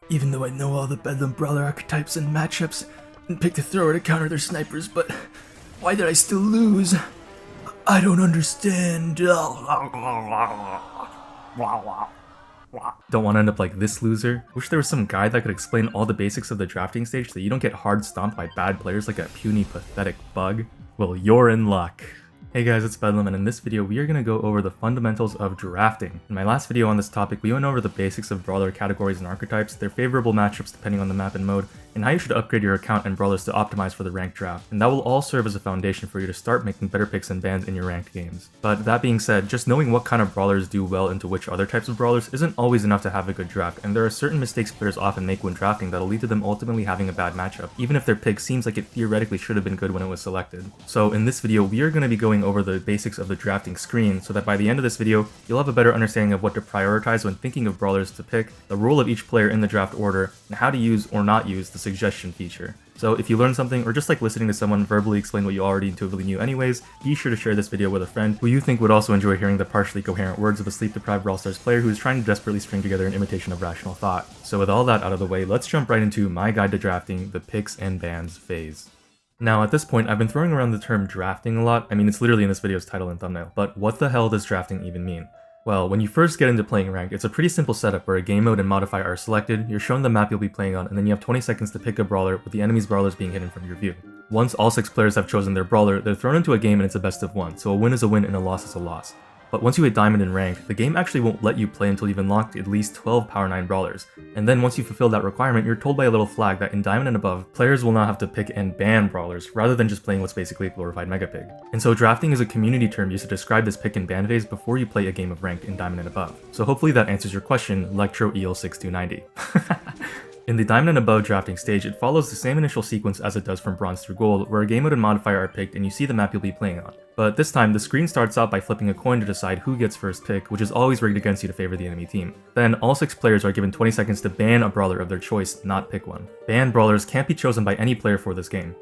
even though I know all the Bedlam Brawler archetypes and matchups, and picked a thrower to counter their snipers, but why did I still lose? I don't understand. Don't want to end up like this loser? Wish there was some guide that could explain all the basics of the drafting stage so that you don't get hard stomped by bad players like a puny, pathetic bug? Well, you're in luck. Hey guys, it's Bedlam, and in this video we are going to go over the fundamentals of drafting. In my last video on this topic, we went over the basics of brawler categories and archetypes, their favorable matchups depending on the map and mode, and how you should upgrade your account and brawlers to optimize for the ranked draft. And that will all serve as a foundation for you to start making better picks and bans in your ranked games. But that being said, just knowing what kind of brawlers do well into which other types of brawlers isn't always enough to have a good draft, and there are certain mistakes players often make when drafting that'll lead to them ultimately having a bad matchup, even if their pick seems like it theoretically should have been good when it was selected. So in this video, we are going to be going over the basics of the drafting screen, so that by the end of this video, you'll have a better understanding of what to prioritize when thinking of brawlers to pick, the role of each player in the draft order, and how to use or not use the suggestion feature. So if you learned something, or just like listening to someone verbally explain what you already intuitively knew anyways, be sure to share this video with a friend who you think would also enjoy hearing the partially coherent words of a sleep-deprived Brawl Stars player who is trying to desperately string together an imitation of rational thought. So with all that out of the way, let's jump right into my guide to drafting, the picks and bans phase. Now at this point, I've been throwing around the term drafting a lot. I mean, it's literally in this video's title and thumbnail, but what the hell does drafting even mean? Well, when you first get into playing ranked, it's a pretty simple setup where a game mode and modifier are selected, you're shown the map you'll be playing on, and then you have 20 seconds to pick a brawler with the enemy's brawlers being hidden from your view. Once all 6 players have chosen their brawler, they're thrown into a game and it's a best of 1, so a win is a win and a loss is a loss. But once you hit Diamond in ranked, the game actually won't let you play until you've unlocked at least 12 Power 9 brawlers. And then once you fulfill that requirement, you're told by a little flag that in Diamond and above, players will now have to pick and ban brawlers, rather than just playing what's basically a glorified Mega Pig. And so drafting is a community term used to describe this pick and ban phase before you play a game of ranked in Diamond and above. So hopefully that answers your question, Electro Eel 6290. In the Diamond and Above drafting stage, it follows the same initial sequence as it does from Bronze through Gold, where a game mode and modifier are picked and you see the map you'll be playing on. But this time, the screen starts out by flipping a coin to decide who gets first pick, which is always rigged against you to favor the enemy team. Then, all 6 players are given 20 seconds to ban a brawler of their choice, not pick one. Banned brawlers can't be chosen by any player for this game.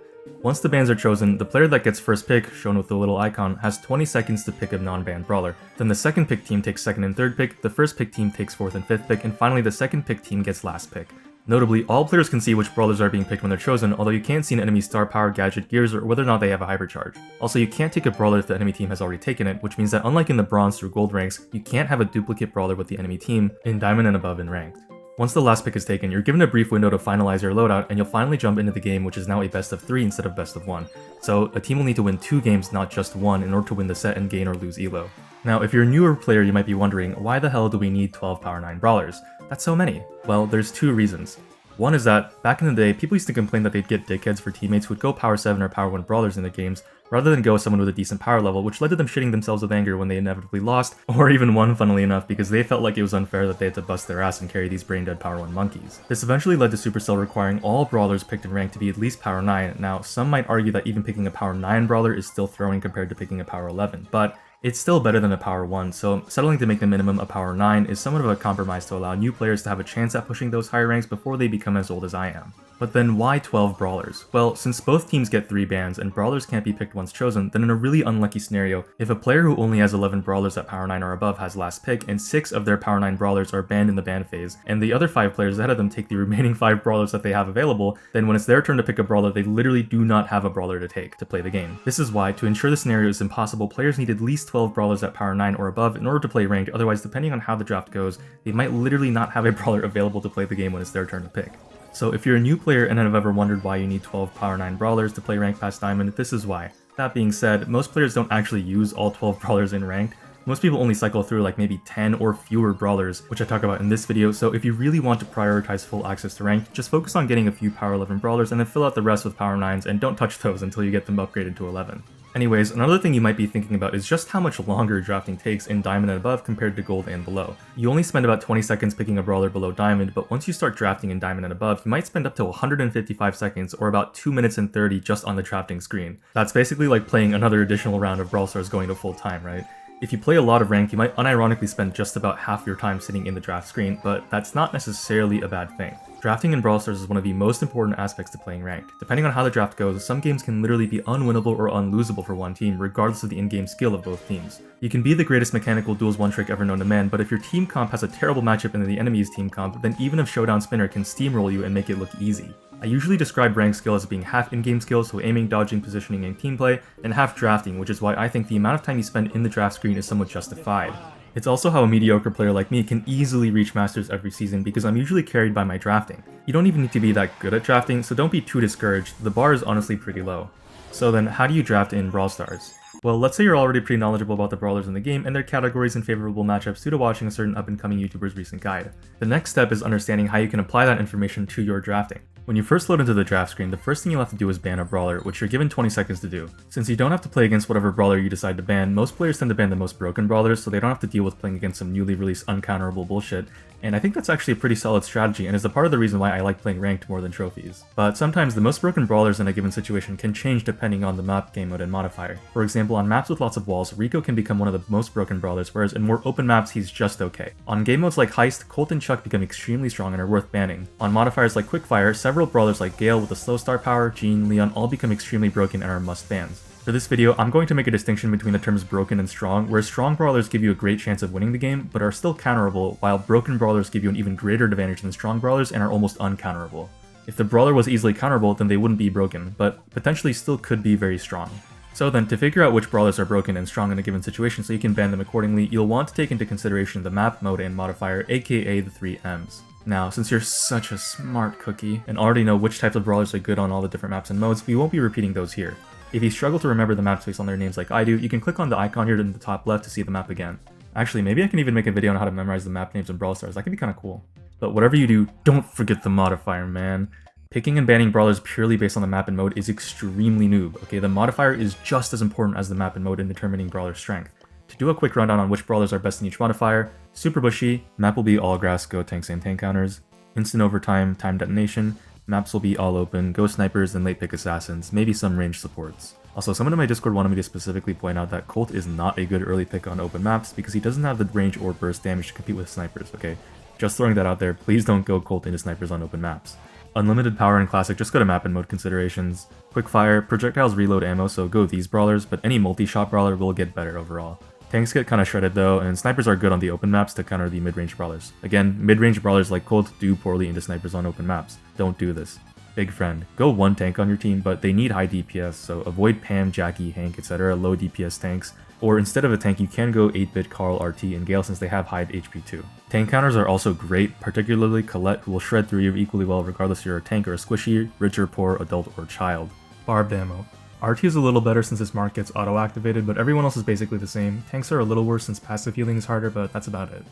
Once the bans are chosen, the player that gets first pick, shown with the little icon, has 20 seconds to pick a non-banned brawler. Then the second pick team takes second and third pick, the first pick team takes fourth and fifth pick, and finally the second pick team gets last pick. Notably, all players can see which brawlers are being picked when they're chosen, although you can't see an enemy's star power, gadget, gears, or whether or not they have a hypercharge. Also, you can't take a brawler if the enemy team has already taken it, which means that unlike in the Bronze through Gold ranks, you can't have a duplicate brawler with the enemy team in Diamond and above in ranked. Once the last pick is taken, you're given a brief window to finalize your loadout, and you'll finally jump into the game, which is now a best of 3 instead of best of 1. So a team will need to win 2 games, not just 1, in order to win the set and gain or lose elo. Now, if you're a newer player, you might be wondering, why the hell do we need 12 Power 9 brawlers? That's so many. Well, there's 2 reasons. One is that, back in the day, people used to complain that they'd get dickheads for teammates who would go Power 7 or Power 1 brawlers in their games, rather than go with someone with a decent power level, which led to them shitting themselves with anger when they inevitably lost, or even won funnily enough, because they felt like it was unfair that they had to bust their ass and carry these brain-dead Power 1 monkeys. This eventually led to Supercell requiring all brawlers picked in rank to be at least Power 9. Now, some might argue that even picking a Power 9 brawler is still throwing compared to picking a Power 11, but it's still better than a Power 1, so settling to make the minimum a Power 9 is somewhat of a compromise to allow new players to have a chance at pushing those higher ranks before they become as old as I am. But then why 12 brawlers? Well, since both teams get 3 bans and brawlers can't be picked once chosen, then in a really unlucky scenario, if a player who only has 11 brawlers at Power 9 or above has last pick, and 6 of their Power 9 brawlers are banned in the ban phase, and the other 5 players ahead of them take the remaining 5 brawlers that they have available, then when it's their turn to pick a brawler, they literally do not have a brawler to take to play the game. This is why, to ensure the scenario is impossible, players need at least 12 brawlers at Power 9 or above in order to play ranked, otherwise depending on how the draft goes, they might literally not have a brawler available to play the game when it's their turn to pick. So if you're a new player and have ever wondered why you need 12 Power 9 brawlers to play ranked past Diamond, this is why. That being said, most players don't actually use all 12 brawlers in ranked. Most people only cycle through like maybe 10 or fewer brawlers, which I talk about in this video, so if you really want to prioritize full access to ranked, just focus on getting a few Power 11 brawlers and then fill out the rest with Power 9s and don't touch those until you get them upgraded to 11. Anyways, another thing you might be thinking about is just how much longer drafting takes in Diamond and above compared to Gold and below. You only spend about 20 seconds picking a brawler below Diamond, but once you start drafting in Diamond and above, you might spend up to 155 seconds or about 2 minutes and 30 just on the drafting screen. That's basically like playing another additional round of Brawl Stars going to full time, right? If you play a lot of ranked, you might unironically spend just about half your time sitting in the draft screen, but that's not necessarily a bad thing. Drafting in Brawl Stars is one of the most important aspects to playing ranked. Depending on how the draft goes, some games can literally be unwinnable or unlosable for one team, regardless of the in-game skill of both teams. You can be the greatest mechanical duels one trick ever known to man, but if your team comp has a terrible matchup in the enemy's team comp, then even a Showdown Spinner can steamroll you and make it look easy. I usually describe ranked skill as being half in-game skill, so aiming, dodging, positioning, and team play, and half drafting, which is why I think the amount of time you spend in the draft screen is somewhat justified. It's also how a mediocre player like me can easily reach Masters every season because I'm usually carried by my drafting. You don't even need to be that good at drafting, so don't be too discouraged, the bar is honestly pretty low. So then, how do you draft in Brawl Stars? Well, let's say you're already pretty knowledgeable about the brawlers in the game and their categories and favorable matchups due to watching a certain up-and-coming YouTuber's recent guide. The next step is understanding how you can apply that information to your drafting. When you first load into the draft screen, the first thing you'll have to do is ban a brawler, which you're given 20 seconds to do. Since you don't have to play against whatever brawler you decide to ban, most players tend to ban the most broken brawlers, so they don't have to deal with playing against some newly released uncounterable bullshit, and I think that's actually a pretty solid strategy and is a part of the reason why I like playing ranked more than trophies. But sometimes the most broken brawlers in a given situation can change depending on the map, game mode, and modifier. For example, on maps with lots of walls, Rico can become one of the most broken brawlers, whereas in more open maps he's just okay. On game modes like Heist, Colt and Chuck become extremely strong and are worth banning. On modifiers like Quickfire, several brawlers like Gale with a slow start power, Jean, Leon all become extremely broken and are must bans. For this video, I'm going to make a distinction between the terms broken and strong, where strong brawlers give you a great chance of winning the game, but are still counterable, while broken brawlers give you an even greater advantage than strong brawlers and are almost uncounterable. If the brawler was easily counterable, then they wouldn't be broken, but potentially still could be very strong. So then, to figure out which brawlers are broken and strong in a given situation so you can ban them accordingly, you'll want to take into consideration the map, mode, and modifier, aka the 3 M's. Now, since you're such a smart cookie and already know which types of brawlers are good on all the different maps and modes, we won't be repeating those here. If you struggle to remember the maps based on their names like I do, you can click on the icon here in the top left to see the map again. Actually, maybe I can even make a video on how to memorize the map names in Brawl Stars, that could be kinda cool. But whatever you do, don't forget the modifier, man. Picking and banning brawlers purely based on the map and mode is extremely noob, okay? The modifier is just as important as the map and mode in determining brawler strength. To do a quick rundown on which brawlers are best in each modifier, super bushy, map will be all grass, go tanks and tank counters, instant overtime, time detonation, maps will be all open, go snipers, and late pick assassins, maybe some ranged supports. Also, someone in my Discord wanted me to specifically point out that Colt is not a good early pick on open maps because he doesn't have the range or burst damage to compete with snipers, okay? Just throwing that out there, please don't go Colt into snipers on open maps. Unlimited power in classic, just go to map and mode considerations. Quickfire, projectiles reload ammo, so go these brawlers, but any multi-shot brawler will get better overall. Tanks get kinda shredded though, and snipers are good on the open maps to counter the mid-range brawlers. Again, mid-range brawlers like Colt do poorly into snipers on open maps. Don't do this. Big friend. Go one tank on your team, but they need high DPS, so avoid Pam, Jackie, Hank, etc. low DPS tanks. Or instead of a tank, you can go 8-bit Carl, RT, and Gale since they have high HP too. Tank counters are also great, particularly Colette, who will shred through you equally well regardless if you're a tank or a squishy, rich or poor, adult or child. Barbed ammo. RT is a little better since its mark gets auto-activated, but everyone else is basically the same. Tanks are a little worse since passive healing is harder, but that's about it.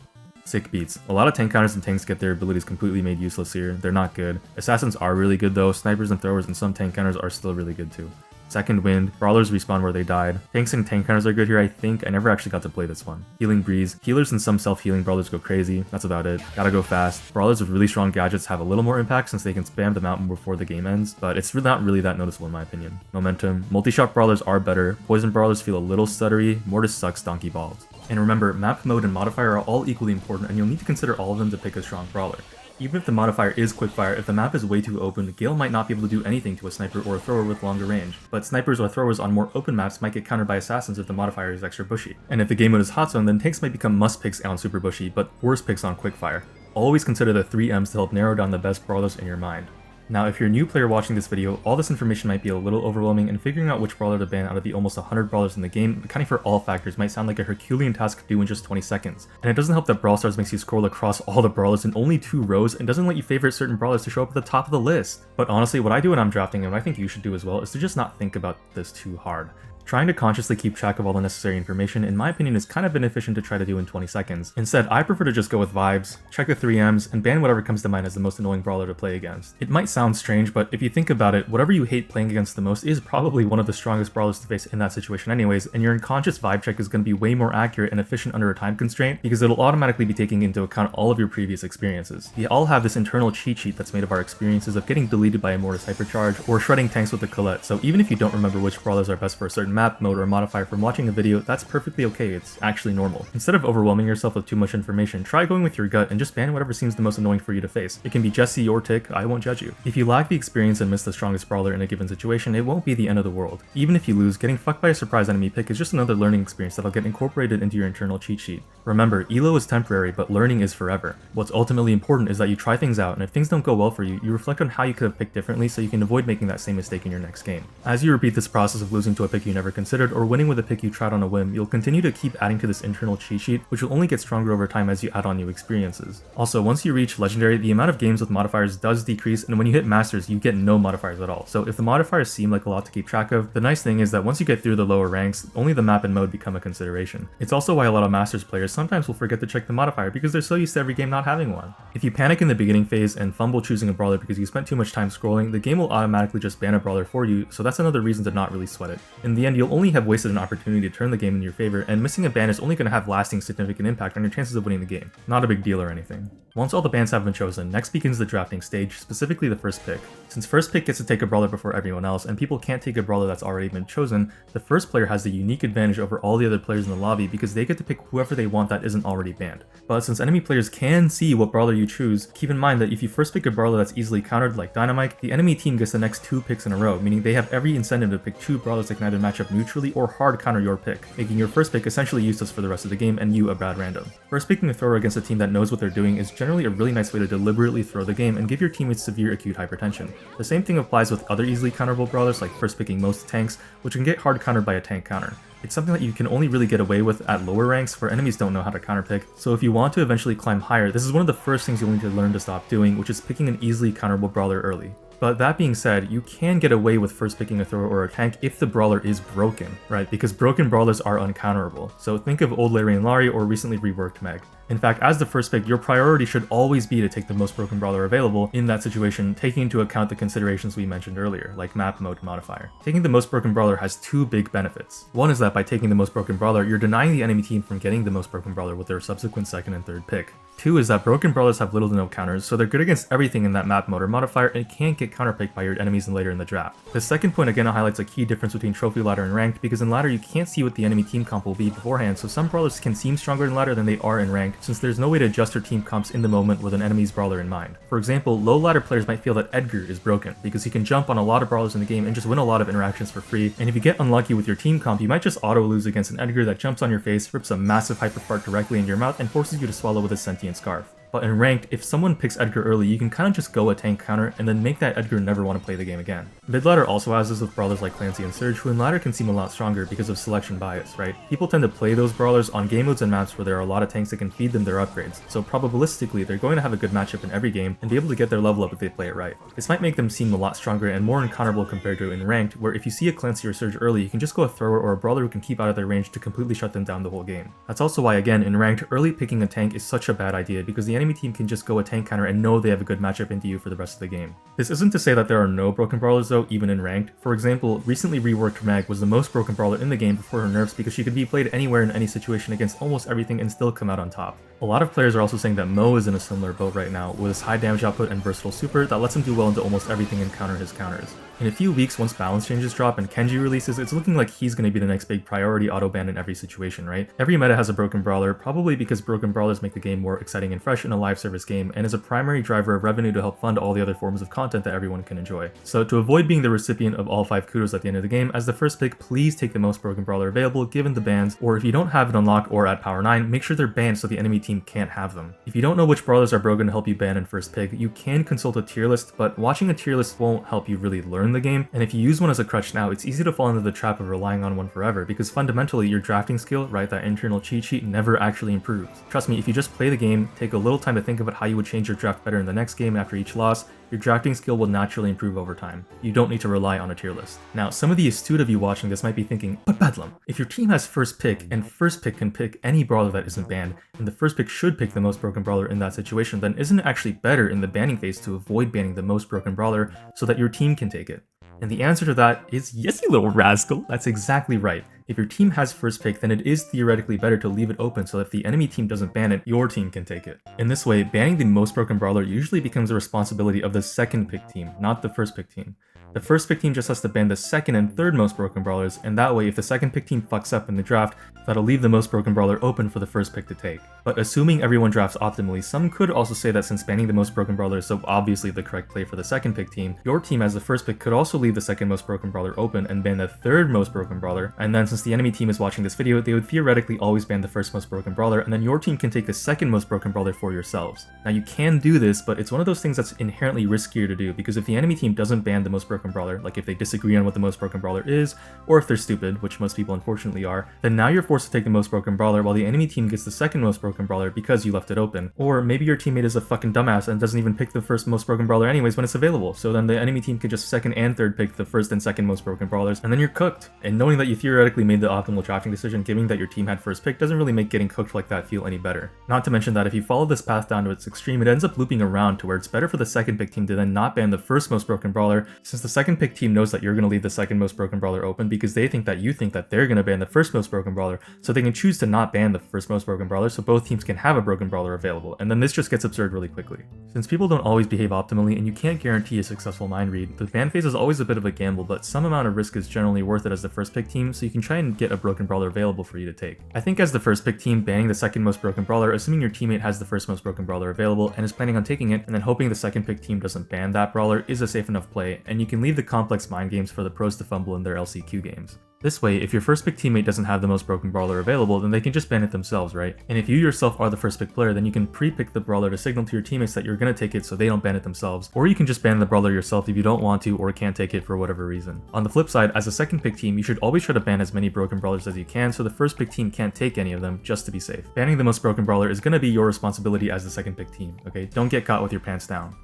Sick beats. A lot of tank counters and tanks get their abilities completely made useless here. They're not good. Assassins are really good though, snipers and throwers and some tank counters are still really good too. Second wind, brawlers respawn where they died. Tanks and tank counters are good here, I think. I never actually got to play this one. Healing breeze. Healers and some self-healing brawlers go crazy. That's about it. Gotta go fast. Brawlers with really strong gadgets have a little more impact since they can spam the mountain before the game ends, but it's not really that noticeable in my opinion. Momentum. Multi-shot brawlers are better. Poison brawlers feel a little stuttery. Mortis sucks donkey balls. And remember, map, mode, and modifier are all equally important, and you'll need to consider all of them to pick a strong brawler. Even if the modifier is quickfire, if the map is way too open, Gale might not be able to do anything to a sniper or a thrower with longer range, but snipers or throwers on more open maps might get countered by assassins if the modifier is extra bushy. And if the game mode is hot zone, then tanks might become must picks on super bushy, but worst picks on quickfire. Always consider the 3 M's to help narrow down the best brawlers in your mind. Now, if you're a new player watching this video, all this information might be a little overwhelming, and figuring out which brawler to ban out of the almost 100 brawlers in the game, accounting for all factors, might sound like a Herculean task to do in just 20 seconds. And it doesn't help that Brawl Stars makes you scroll across all the brawlers in only 2 rows, and doesn't let you favorite certain brawlers to show up at the top of the list. But honestly, what I do when I'm drafting, and what I think you should do as well, is to just not think about this too hard. Trying to consciously keep track of all the necessary information, in my opinion, is kind of inefficient to try to do in 20 seconds. Instead, I prefer to just go with vibes, check the 3 M's, and ban whatever comes to mind as the most annoying brawler to play against. It might sound strange, but if you think about it, whatever you hate playing against the most is probably one of the strongest brawlers to face in that situation anyways, and your unconscious vibe check is going to be way more accurate and efficient under a time constraint, because it'll automatically be taking into account all of your previous experiences. We all have this internal cheat sheet that's made of our experiences of getting deleted by a Mortis hypercharge, or shredding tanks with a Colette, so even if you don't remember which brawlers are best for a certain map, mode, or modifier from watching a video, that's perfectly okay, it's actually normal. Instead of overwhelming yourself with too much information, try going with your gut and just ban whatever seems the most annoying for you to face. It can be Jesse or Tick, I won't judge you. If you lack the experience and miss the strongest brawler in a given situation, it won't be the end of the world. Even if you lose, getting fucked by a surprise enemy pick is just another learning experience that'll get incorporated into your internal cheat sheet. Remember, elo is temporary, but learning is forever. What's ultimately important is that you try things out, and if things don't go well for you, you reflect on how you could have picked differently so you can avoid making that same mistake in your next game. As you repeat this process of losing to a pick you never considered or winning with a pick you tried on a whim, you'll continue to keep adding to this internal cheat sheet, which will only get stronger over time as you add on new experiences. Also, once you reach Legendary, the amount of games with modifiers does decrease, and when you hit Masters, you get no modifiers at all. So if the modifiers seem like a lot to keep track of, the nice thing is that once you get through the lower ranks, only the map and mode become a consideration. It's also why a lot of Masters players sometimes will forget to check the modifier because they're so used to every game not having one. If you panic in the beginning phase and fumble choosing a brawler because you spent too much time scrolling, the game will automatically just ban a brawler for you, so that's another reason to not really sweat it. In the end, you'll only have wasted an opportunity to turn the game in your favor, and missing a ban is only going to have lasting significant impact on your chances of winning the game. Not a big deal or anything. Once all the bans have been chosen, next begins the drafting stage, specifically the first pick. Since first pick gets to take a brawler before everyone else, and people can't take a brawler that's already been chosen, the first player has the unique advantage over all the other players in the lobby because they get to pick whoever they want that isn't already banned. But since enemy players can see what brawler you choose, keep in mind that if you first pick a brawler that's easily countered like Dynamite, the enemy team gets the next 2 picks in a row, meaning they have every incentive to pick 2 brawlers that can either match up neutrally or hard counter your pick, making your first pick essentially useless for the rest of the game and you a bad random. First picking a thrower against a team that knows what they're doing is generally a really nice way to deliberately throw the game and give your teammates severe acute hypertension. The same thing applies with other easily counterable brawlers like first picking most tanks, which can get hard countered by a tank counter. It's something that you can only really get away with at lower ranks where enemies don't know how to counterpick, so if you want to eventually climb higher, this is one of the first things you'll need to learn to stop doing, which is picking an easily counterable brawler early. But that being said, you can get away with first picking a thrower or a tank if the brawler is broken, right? Because broken brawlers are uncounterable. So think of old Larry and Larry or recently reworked Meg. In fact, as the first pick, your priority should always be to take the most broken brawler available in that situation, taking into account the considerations we mentioned earlier, like map, mode, and modifier. Taking the most broken brawler has 2 big benefits. One is that by taking the most broken brawler, you're denying the enemy team from getting the most broken brawler with their subsequent second and third pick. 2 is that broken brawlers have little to no counters, so they're good against everything in that map, mode, or modifier and can't get counterpicked by your enemies later in the draft. The second point again highlights a key difference between trophy ladder and ranked, because in ladder you can't see what the enemy team comp will be beforehand, so some brawlers can seem stronger in ladder than they are in ranked, since there's no way to adjust your team comps in the moment with an enemy's brawler in mind. For example, low ladder players might feel that Edgar is broken, because he can jump on a lot of brawlers in the game and just win a lot of interactions for free, and if you get unlucky with your team comp, you might just auto lose against an Edgar that jumps on your face, rips a massive hyper fart directly into your mouth, and forces you to swallow with a sentient scarf. But in ranked, if someone picks Edgar early, you can kind of just go a tank counter and then make that Edgar never want to play the game again. Mid-ladder also has this with brawlers like Clancy and Surge, who in ladder can seem a lot stronger because of selection bias, right? People tend to play those brawlers on game modes and maps where there are a lot of tanks that can feed them their upgrades, so probabilistically they're going to have a good matchup in every game and be able to get their level up if they play it right. This might make them seem a lot stronger and more uncounterable compared to in ranked, where if you see a Clancy or Surge early, you can just go a thrower or a brawler who can keep out of their range to completely shut them down the whole game. That's also why, again, in ranked, early picking a tank is such a bad idea because the enemy team can just go a tank counter and know they have a good matchup into you for the rest of the game. This isn't to say that there are no broken brawlers though, even in ranked. For example, recently reworked Meg was the most broken brawler in the game before her nerfs because she could be played anywhere in any situation against almost everything and still come out on top. A lot of players are also saying that Mo is in a similar boat right now, with his high damage output and versatile super that lets him do well into almost everything and counter his counters. In a few weeks, once balance changes drop and Kenji releases, it's looking like he's going to be the next big priority auto ban in every situation, right? Every meta has a broken brawler, probably because broken brawlers make the game more exciting and fresh in a live service game, and is a primary driver of revenue to help fund all the other forms of content that everyone can enjoy. So to avoid being the recipient of all 5 kudos at the end of the game, as the first pick, please take the most broken brawler available given the bans, or if you don't have it unlocked or at power 9, make sure they're banned so the enemy team can't have them. If you don't know which brawlers are broken to help you ban in first pick, you can consult a tier list, but watching a tier list won't help you really learn the game, and if you use one as a crutch now, it's easy to fall into the trap of relying on one forever, because fundamentally your drafting skill, right, that internal cheat sheet, never actually improves. Trust me, if you just play the game, take a little time to think about how you would change your draft better in the next game after each loss, your drafting skill will naturally improve over time. You don't need to rely on a tier list. Now, some of the astute of you watching this might be thinking, but Bedlam, if your team has first pick, and first pick can pick any brawler that isn't banned, and the first pick should pick the most broken brawler in that situation, then isn't it actually better in the banning phase to avoid banning the most broken brawler so that your team can take it? And the answer to that is yes, you little rascal. That's exactly right. If your team has first pick, then it is theoretically better to leave it open so that if the enemy team doesn't ban it, your team can take it. In this way, banning the most broken brawler usually becomes the responsibility of the second pick team, not the first pick team. The first pick team just has to ban the second and third most broken brawlers, and that way if the second pick team fucks up in the draft, that'll leave the most broken brawler open for the first pick to take. But assuming everyone drafts optimally, some could also say that since banning the most broken brawler is so obviously the correct play for the second pick team, your team as the first pick could also leave the second most broken brawler open and ban the third most broken brawler, and then since the enemy team is watching this video, they would theoretically always ban the first most broken brawler, and then your team can take the second most broken brawler for yourselves. Now you can do this, but it's one of those things that's inherently riskier to do, because if the enemy team doesn't ban the most broken brawler, like if they disagree on what the most broken brawler is, or if they're stupid, which most people unfortunately are, then now you're forced to take the most broken brawler while the enemy team gets the second most broken brawler because you left it open. Or maybe your teammate is a fucking dumbass and doesn't even pick the first most broken brawler anyways when it's available, so then the enemy team can just second and third pick the first and second most broken brawlers, and then you're cooked. And knowing that you theoretically made the optimal drafting decision, given that your team had first pick, doesn't really make getting cooked like that feel any better. Not to mention that if you follow this path down to its extreme, it ends up looping around to where it's better for the second pick team to then not ban the first most broken brawler, since the second pick team knows that you're going to leave the second most broken brawler open because they think that you think that they're going to ban the first most broken brawler, so they can choose to not ban the first most broken brawler so both teams can have a broken brawler available, and then this just gets absurd really quickly. Since people don't always behave optimally and you can't guarantee a successful mind read, the ban phase is always a bit of a gamble, but some amount of risk is generally worth it as the first pick team, so you can try and get a broken brawler available for you to take. I think as the first pick team, banning the second most broken brawler, assuming your teammate has the first most broken brawler available and is planning on taking it, and then hoping the second pick team doesn't ban that brawler is a safe enough play, and you can leave the complex mind games for the pros to fumble in their LCQ games. This way, if your first pick teammate doesn't have the most broken brawler available, then they can just ban it themselves, right? And if you yourself are the first pick player, then you can pre-pick the brawler to signal to your teammates that you're gonna take it so they don't ban it themselves, or you can just ban the brawler yourself if you don't want to or can't take it for whatever reason. On the flip side, as a second pick team, you should always try to ban as many broken brawlers as you can so the first pick team can't take any of them, just to be safe. Banning the most broken brawler is gonna be your responsibility as the second pick team, okay? Don't get caught with your pants down.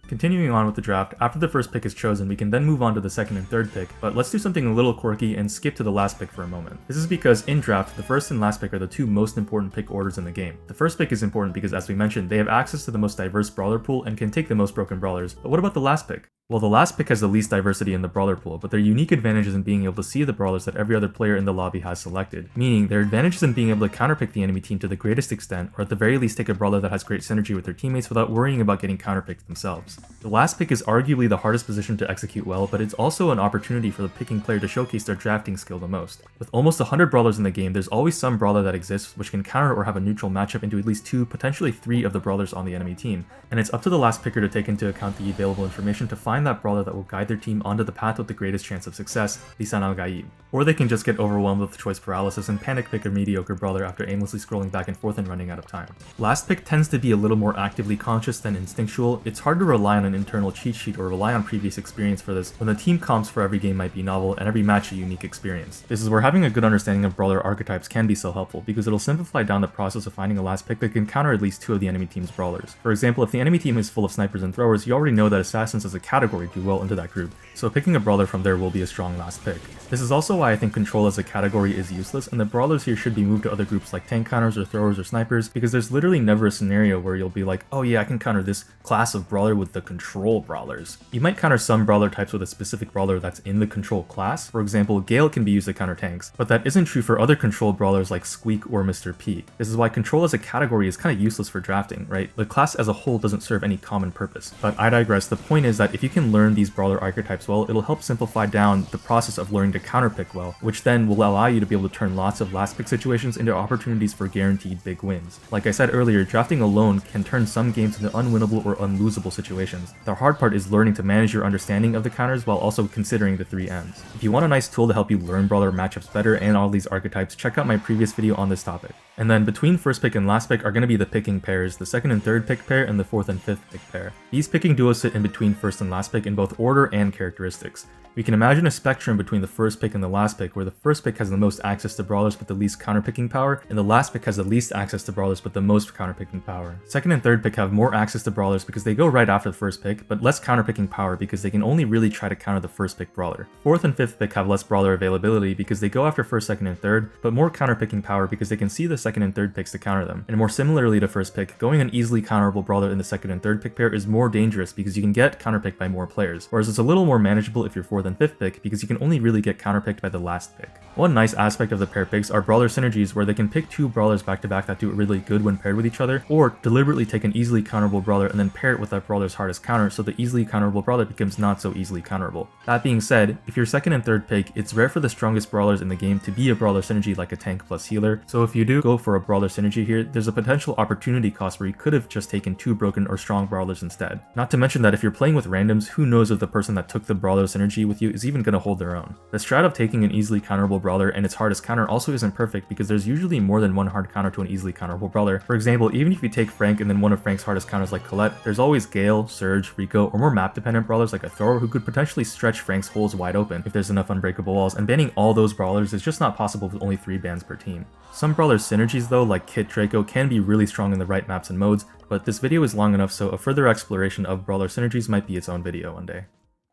Continuing on with the draft, after the first pick is chosen, we can then move on to the second and third pick, but let's do something a little quirky and skip to the last pick for a moment. This is because in draft, the first and last pick are the two most important pick orders in the game. The first pick is important because, as we mentioned, they have access to the most diverse brawler pool and can take the most broken brawlers, but what about the last pick? Well, the last pick has the least diversity in the brawler pool, but their unique advantage is in being able to see the brawlers that every other player in the lobby has selected, meaning their advantage is in being able to counterpick the enemy team to the greatest extent, or at the very least take a brawler that has great synergy with their teammates without worrying about getting counterpicked themselves. The last pick is arguably the hardest position to execute well, but it's also an opportunity for the picking player to showcase their drafting skill the most. With almost 100 brawlers in the game, there's always some brawler that exists which can counter or have a neutral matchup into at least 2, potentially 3 of the brawlers on the enemy team, and it's up to the last picker to take into account the available information to find that brawler that will guide their team onto the path with the greatest chance of success, Lisan al-Gaib. Or they can just get overwhelmed with choice paralysis and panic pick a mediocre brawler after aimlessly scrolling back and forth and running out of time. Last pick tends to be a little more actively conscious than instinctual. It's hard to rely on an internal cheat sheet or rely on previous experience for this, when the team comps for every game might be novel and every match a unique experience. This is where having a good understanding of brawler archetypes can be so helpful, because it'll simplify down the process of finding a last pick that can counter at least 2 of the enemy team's brawlers. For example, if the enemy team is full of snipers and throwers, you already know that assassins as a category do well into that group, so picking a brawler from there will be a strong last pick. This is also why I think control as a category is useless, and the brawlers here should be moved to other groups like tank counters or throwers or snipers, because there's literally never a scenario where you'll be like, oh yeah, I can counter this class of brawler with the control brawlers. You might counter some brawler types with a specific brawler that's in the control class. For example, Gale can be used to counter tanks, but that isn't true for other control brawlers like Squeak or Mr. P. This is why control as a category is kind of useless for drafting, right? The class as a whole doesn't serve any common purpose. But I digress. The point is that if you can learn these brawler archetypes well, it'll help simplify down the process of learning to counterpick well, which then will allow you to be able to turn lots of last pick situations into opportunities for guaranteed big wins. Like I said earlier, drafting alone can turn some games into unwinnable or unlosable situations. The hard part is learning to manage your understanding of the counters while also considering the 3 M's. If you want a nice tool to help you learn brawler matchups better and all these archetypes, check out my previous video on this topic. And then between first pick and last pick are going to be the picking pairs, the second and third pick pair and the fourth and fifth pick pair. These picking duos sit in between first and last pick in both order and characteristics. We can imagine a spectrum between the first pick and the last pick, where the first pick has the most access to brawlers but the least counterpicking power, and the last pick has the least access to brawlers but the most counterpicking power. Second and third pick have more access to brawlers because they go right after the first pick, but less counterpicking power because they can only really try to counter the first pick brawler. Fourth and fifth pick have less brawler availability because they go after first, second, and third, but more counterpicking power because they can see the second and third picks to counter them. And more similarly to first pick, going an easily counterable brawler in the second and third pick pair is more dangerous because you can get counterpicked by more players, whereas it's a little more manageable if you're fourth than 5th pick because you can only really get counterpicked by the last pick. One nice aspect of the pair picks are brawler synergies, where they can pick 2 brawlers back to back that do really good when paired with each other, or deliberately take an easily counterable brawler and then pair it with that brawler's hardest counter so the easily counterable brawler becomes not so easily counterable. That being said, if you're 2nd and 3rd pick, it's rare for the strongest brawlers in the game to be a brawler synergy like a tank plus healer, so if you do go for a brawler synergy here, there's a potential opportunity cost where you could have just taken 2 broken or strong brawlers instead. Not to mention that if you're playing with randoms, who knows if the person that took the brawler synergy with you is even going to hold their own. The strat of taking an easily counterable brawler and its hardest counter also isn't perfect because there's usually more than one hard counter to an easily counterable brawler. For example, even if you take Frank and then one of Frank's hardest counters like Colette, there's always Gale, Surge, Rico, or more map dependent brawlers like a thrower who could potentially stretch Frank's holes wide open if there's enough unbreakable walls, and banning all those brawlers is just not possible with only 3 bans per team. Some brawler synergies though, like Kit Draco, can be really strong in the right maps and modes, but this video is long enough so a further exploration of brawler synergies might be its own video one day.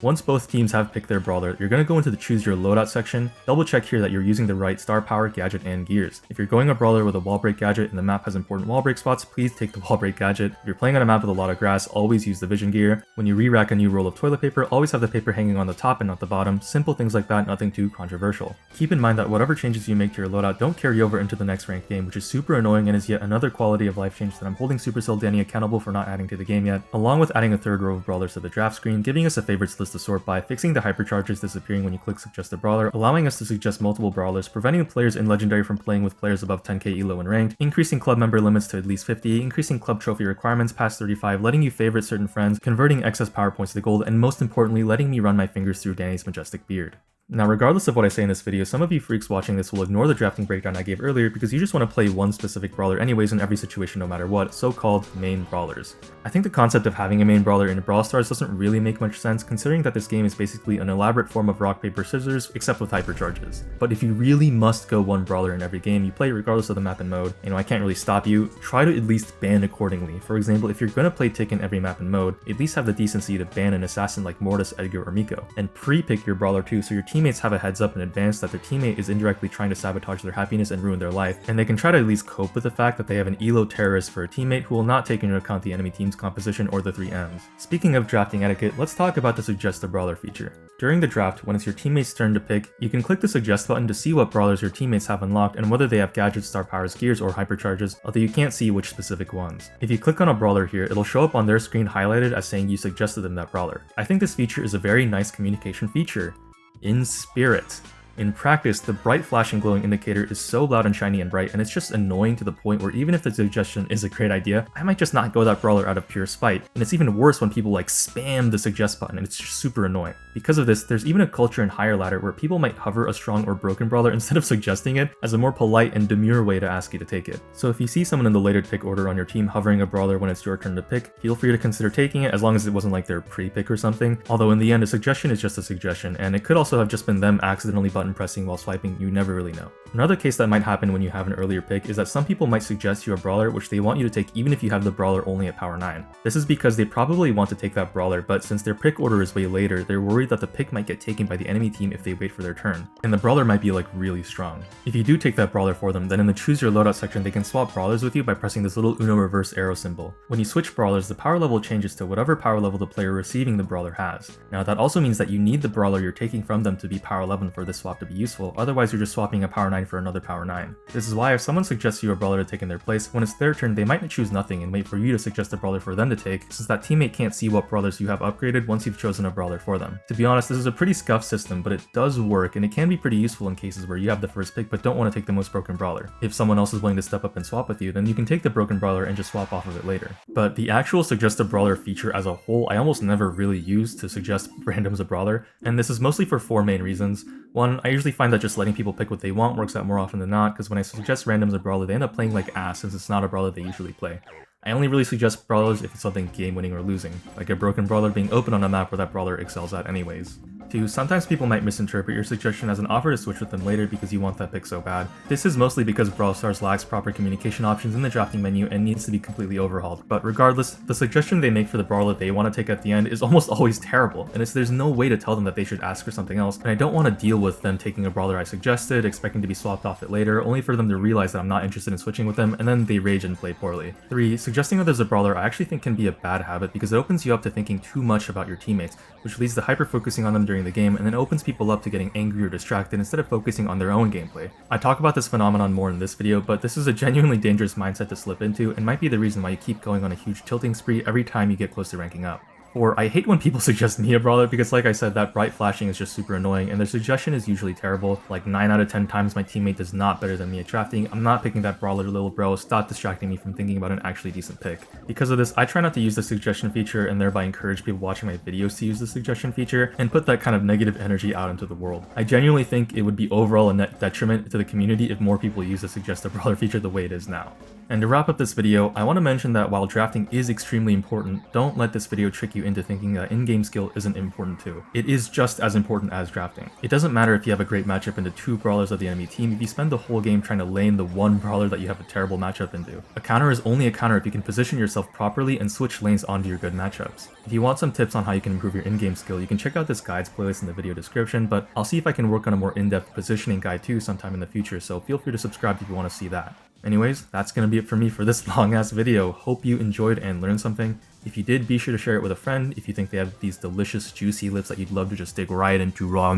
Once both teams have picked their brawler, you're going to go into the choose your loadout section, double check here that you're using the right star power, gadget, and gears. If you're going a brawler with a wall break gadget and the map has important wall break spots, please take the wall break gadget. If you're playing on a map with a lot of grass, always use the vision gear. When you re-rack a new roll of toilet paper, always have the paper hanging on the top and not the bottom. Simple things like that, nothing too controversial. Keep in mind that whatever changes you make to your loadout don't carry over into the next ranked game, which is super annoying and is yet another quality of life change that I'm holding Supercell Danny accountable for not adding to the game yet, along with adding a 3rd row of brawlers to the draft screen, giving us a favorites list to sort by, fixing the hypercharges disappearing when you click suggest a brawler, allowing us to suggest multiple brawlers, preventing players in Legendary from playing with players above 10k elo in ranked, increasing club member limits to at least 50, increasing club trophy requirements past 35, letting you favorite certain friends, converting excess power points to gold, and most importantly, letting me run my fingers through Danny's majestic beard. Now, regardless of what I say in this video, some of you freaks watching this will ignore the drafting breakdown I gave earlier because you just want to play one specific brawler anyways in every situation no matter what, so-called main brawlers. I think the concept of having a main brawler in Brawl Stars doesn't really make much sense considering that this game is basically an elaborate form of rock, paper, scissors, except with hypercharges. But if you really must go one brawler in every game you play regardless of the map and mode, I can't really stop you, try to at least ban accordingly. For example, if you're gonna play Tick in every map and mode, at least have the decency to ban an assassin like Mortis, Edgar, or Miko. And pre-pick your brawler too so your teammates have a heads up in advance that their teammate is indirectly trying to sabotage their happiness and ruin their life, and they can try to at least cope with the fact that they have an elo terrorist for a teammate who will not take into account the enemy team's composition or the 3 M's. Speaking of drafting etiquette, let's talk about the suggest a brawler feature. During the draft, when it's your teammate's turn to pick, you can click the suggest button to see what brawlers your teammates have unlocked and whether they have gadgets, star powers, gears, or hypercharges, although you can't see which specific ones. If you click on a brawler here, it'll show up on their screen highlighted as saying you suggested them that brawler. I think this feature is a very nice communication feature. In spirit. In practice, the bright flashing glowing indicator is so loud and shiny and bright, and it's just annoying to the point where even if the suggestion is a great idea, I might just not go that brawler out of pure spite. And it's even worse when people spam the suggest button, and it's just super annoying. Because of this, there's even a culture in higher ladder where people might hover a strong or broken brawler instead of suggesting it as a more polite and demure way to ask you to take it. So if you see someone in the later pick order on your team hovering a brawler when it's your turn to pick, feel free to consider taking it as long as it wasn't their pre-pick or something. Although in the end, a suggestion is just a suggestion, and it could also have just been them accidentally button pressing while swiping, you never really know. Another case that might happen when you have an earlier pick is that some people might suggest you a brawler which they want you to take even if you have the brawler only at power 9. This is because they probably want to take that brawler, but since their pick order is way later, they're worried that the pick might get taken by the enemy team if they wait for their turn, and the brawler might be really strong. If you do take that brawler for them, then in the choose your loadout section they can swap brawlers with you by pressing this little Uno reverse arrow symbol. When you switch brawlers, the power level changes to whatever power level the player receiving the brawler has. Now that also means that you need the brawler you're taking from them to be power 11 for this swap to be useful, otherwise you're just swapping a power 9 for another power 9. This is why if someone suggests you a brawler to take in their place, when it's their turn they might choose nothing and wait for you to suggest a brawler for them to take, since that teammate can't see what brawlers you have upgraded once you've chosen a brawler for them. To be honest, this is a pretty scuffed system, but it does work and it can be pretty useful in cases where you have the first pick but don't want to take the most broken brawler. If someone else is willing to step up and swap with you, then you can take the broken brawler and just swap off of it later. But the actual suggest a brawler feature as a whole I almost never really use to suggest randoms a brawler, and this is mostly for 4 main reasons. One, I usually find that just letting people pick what they want works out more often than not, because when I suggest randoms a brawler they end up playing like ass since it's not a brawler they usually play. I only really suggest brawlers if it's something game winning or losing, like a broken brawler being open on a map where that brawler excels at anyways. 2, sometimes people might misinterpret your suggestion as an offer to switch with them later because you want that pick so bad. This is mostly because Brawl Stars lacks proper communication options in the drafting menu and needs to be completely overhauled, but regardless, the suggestion they make for the brawler they want to take at the end is almost always terrible, and there's no way to tell them that they should ask for something else, and I don't want to deal with them taking a brawler I suggested, expecting to be swapped off it later, only for them to realize that I'm not interested in switching with them, and then they rage and play poorly. 3, Suggesting others a brawler I actually think can be a bad habit because it opens you up to thinking too much about your teammates, which leads to hyper-focusing on them during the game and then opens people up to getting angry or distracted instead of focusing on their own gameplay. I talk about this phenomenon more in this video, but this is a genuinely dangerous mindset to slip into and might be the reason why you keep going on a huge tilting spree every time you get close to ranking up. Or, I hate when people suggest me a brawler because like I said, that bright flashing is just super annoying and their suggestion is usually terrible. Like 9 out of 10 times my teammate does not better than me at drafting. I'm not picking that brawler, little bro. Stop distracting me from thinking about an actually decent pick. Because of this, I try not to use the suggestion feature and thereby encourage people watching my videos to use the suggestion feature and put that kind of negative energy out into the world. I genuinely think it would be overall a net detriment to the community if more people use the suggest a brawler feature the way it is now. And to wrap up this video, I want to mention that while drafting is extremely important, don't let this video trick you into thinking that in-game skill isn't important too. It is just as important as drafting. It doesn't matter if you have a great matchup into 2 brawlers of the enemy team if you spend the whole game trying to lane the 1 brawler that you have a terrible matchup into. A counter is only a counter if you can position yourself properly and switch lanes onto your good matchups. If you want some tips on how you can improve your in-game skill, you can check out this guides playlist in the video description, but I'll see if I can work on a more in-depth positioning guide too sometime in the future, so feel free to subscribe if you want to see that. Anyways, that's gonna be it for me for this long ass video. Hope you enjoyed and learned something. If you did, be sure to share it with a friend if you think they have these delicious juicy lips that you'd love to just dig right into raw,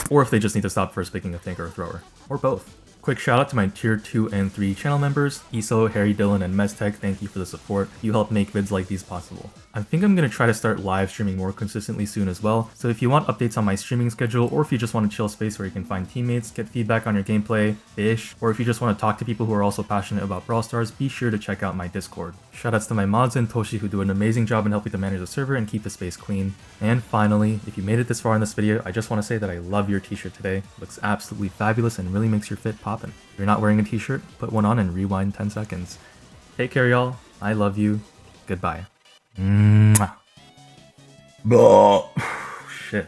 or if they just need to stop first picking a thinker or thrower, or both. Quick shout out to my tier 2 and 3 channel members, Iso, Harry, Dylan, and Meztech. Thank you for the support. You help make vids like these possible. I think I'm going to try to start live streaming more consistently soon as well, so if you want updates on my streaming schedule, or if you just want a chill space where you can find teammates, get feedback on your gameplay, fish, or if you just want to talk to people who are also passionate about Brawl Stars, be sure to check out my Discord. Shoutouts to my mods and Toshi who do an amazing job in helping to manage the server and keep the space clean. And finally, if you made it this far in this video, I just want to say that I love your t-shirt today. It looks absolutely fabulous and really makes your fit poppin'. If you're not wearing a t-shirt, put one on and rewind 10 seconds. Take care y'all, I love you, goodbye. Mwah. Shit.